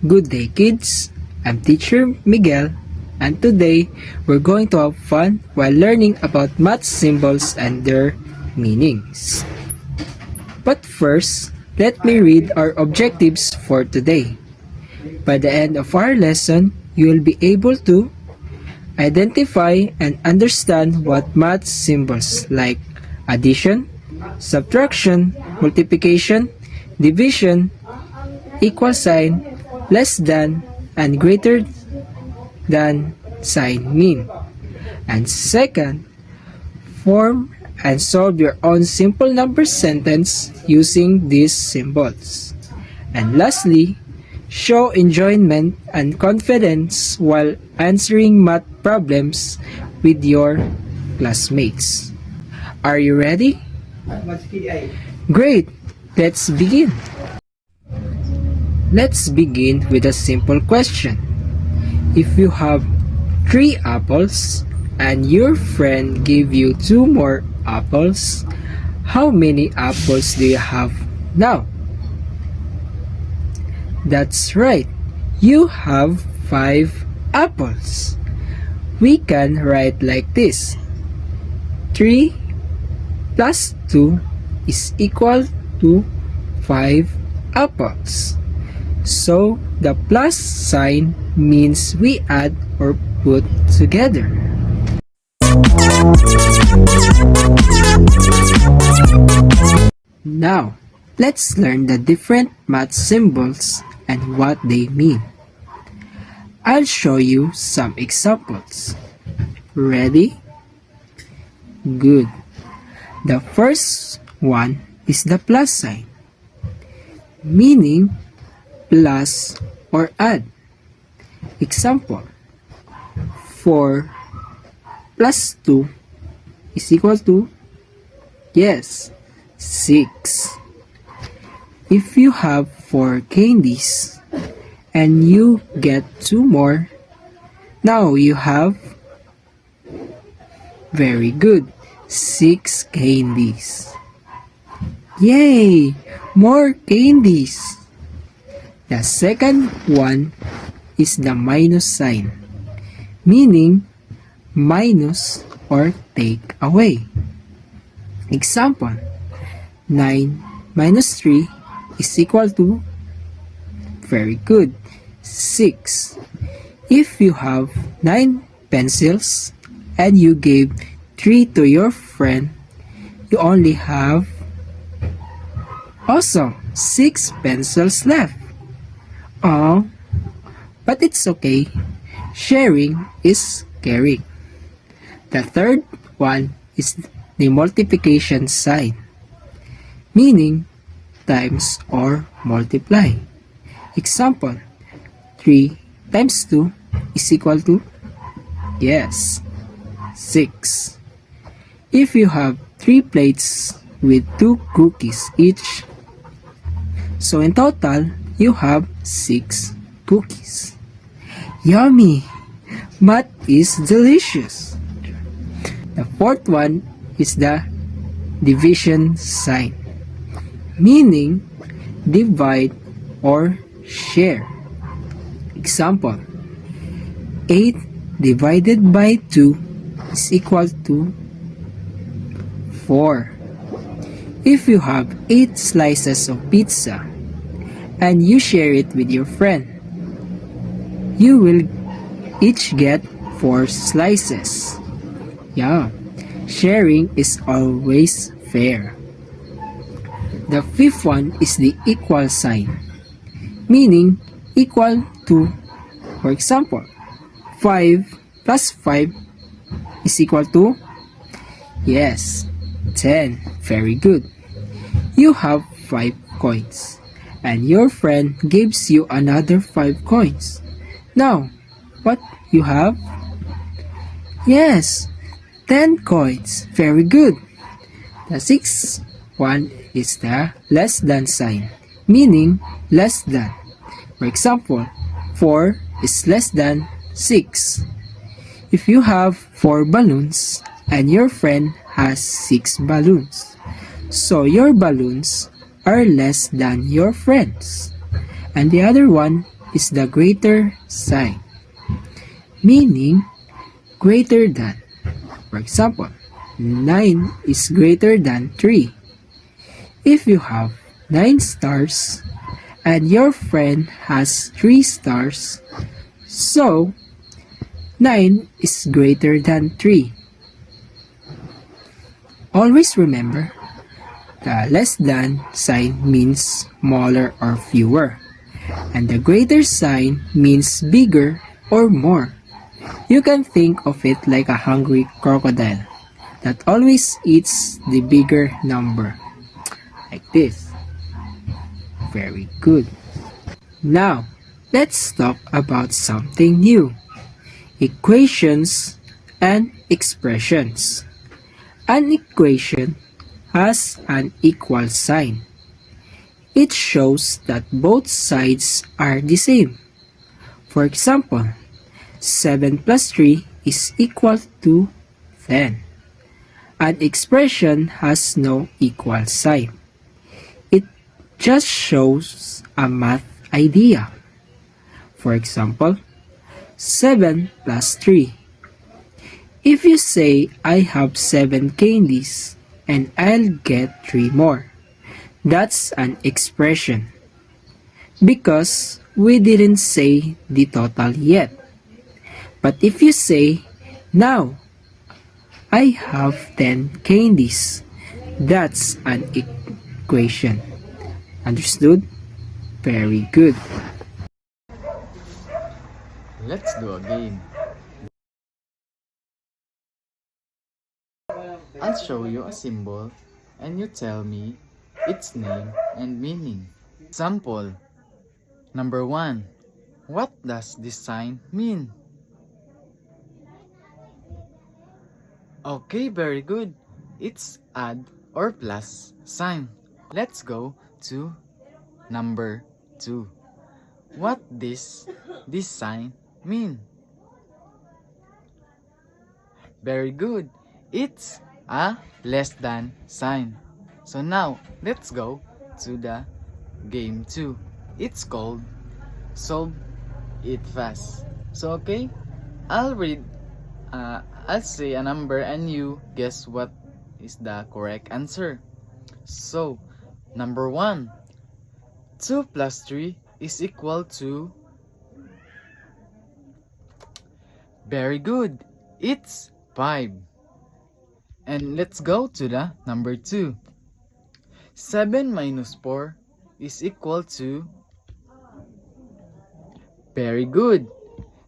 Good day, kids. I'm teacher Miguel, and today we're going to have fun while learning about math symbols and their meanings. But first, let me read our objectives for today. By the end of our lesson, you will be able to identify and understand what math symbols like addition, subtraction, multiplication, division, equal sign, less than, and greater than sign mean. And second, form and solve your own simple number sentence using these symbols. And lastly, show enjoyment and confidence while answering math problems with your classmates. Are you ready? Great! Let's begin. Let's begin with a simple question. If you have 3 apples and your friend gave you 2 more apples, how many apples do you have now? That's right. You have 5 apples. We can write like this. 3 plus 2 is equal to 5 apples. So, the plus sign means we add or put together. Now, let's learn the different math symbols and what they mean. I'll show you some examples. Ready? Good. The first one is the plus sign, meaning plus or add. Example, 4 plus 2 is equal to, yes, 6. If you have 4 candies and you get 2 more, now you have, very good, 6 candies. Yay! More candies! The second one is the minus sign, meaning minus or take away. Example, 9 minus 3 is equal to, very good, 6. If you have 9 pencils and you gave 3 to your friend, you only have, awesome, 6 pencils left. Oh, but it's okay. Sharing is caring. The third one is the multiplication sign, meaning times or multiply. Example, 3 times 2 is equal to, yes, 6. If you have 3 plates with 2 cookies each, so in total, you have 6 cookies. Yummy! Math is delicious. The fourth one is the division sign, meaning divide or share. Example, 8 divided by 2 is equal to 4. If you have 8 slices of pizza and you share it with your friend, you will each get 4 slices. Yeah, sharing is always fair. The fifth one is the equal sign, meaning equal to, for example, 5 plus 5 is equal to, yes, 10. Very good. You have 5 coins, and your friend gives you another 5 coins. Now, what you have? Yes, 10 coins. Very good. The sixth one is the less than sign, meaning less than. For example, 4 is less than 6. If you have 4 balloons and your friend has 6 balloons, so your balloons are less than your friends, and the other one is the greater sign, meaning greater than. For example, 9 is greater than 3. If you have 9 stars and your friend has 3 stars, so 9 is greater than 3. Always remember, the less than sign means smaller or fewer, and the greater sign means bigger or more. You can think of it like a hungry crocodile that always eats the bigger number. Like this. Very good. Now, let's talk about something new. Equations and expressions. An equation has an equal sign. It shows that both sides are the same. For example, 7 plus 3 is equal to 10. An expression has no equal sign. It just shows a math idea. For example, 7 plus 3. If you say I have 7 candies and I'll get 3 more, that's an expression because we didn't say the total yet. But if you say, now I have 10 candies, that's an equation. Understood? Very good. Let's do a game. I'll show you a symbol and you tell me its name and meaning. Example. Number 1. What does this sign mean? Okay, very good. It's add or plus sign. Let's go to number 2. What this sign mean? Very good. It's a less than sign. So now, let's go to the game 2. It's called Solve It Fast. So okay, I'll say a number and you guess what is the correct answer. So, number 1. 2 plus 3 is equal to... Very good. It's 5. And let's go to the number 2. 7 minus 4 is equal to... Very good.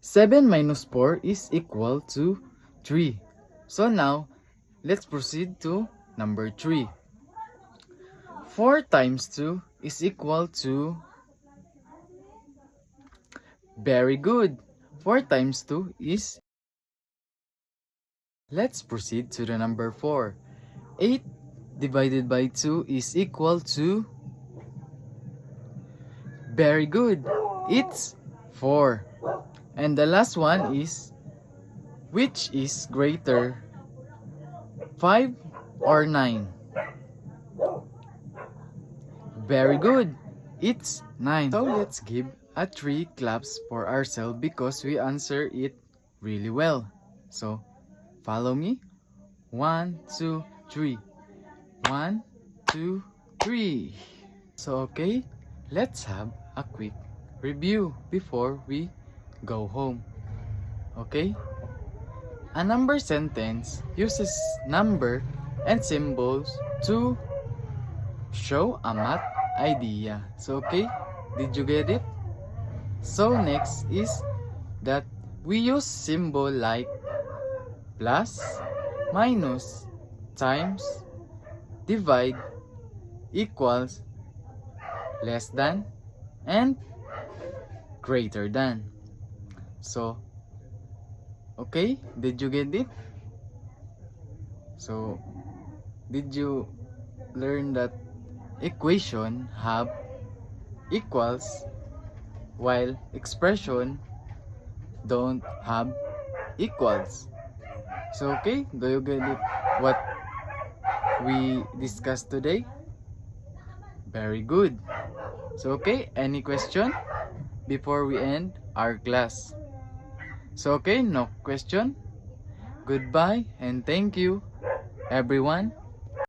7 minus 4 is equal to 3. So now, let's proceed to number 3. 4 times 2 is equal to... Very good. 4 times 2 is... Let's proceed to the number 4. 8 divided by 2 is equal to... Very good. It's 4. And the last one is... Which is greater? 5 or 9? Very good. It's 9. So let's give a 3 claps for ourselves because we answer it really well. So follow me. 1, 2, 3. 1, 2, 3. So okay, let's have a quick review before we go home. Okay? A number sentence uses number and symbols to show a math idea. So okay, did you get it? So next is that we use symbol like plus, minus, times, divide, equals, less than, and greater than. So okay, did you get it? So did you learn that equation have equals while expression don't have equals? So okay, do you get it what we discussed today? Very good. So okay, any question? before we end our class. So okay, no question? Goodbye and thank you, everyone.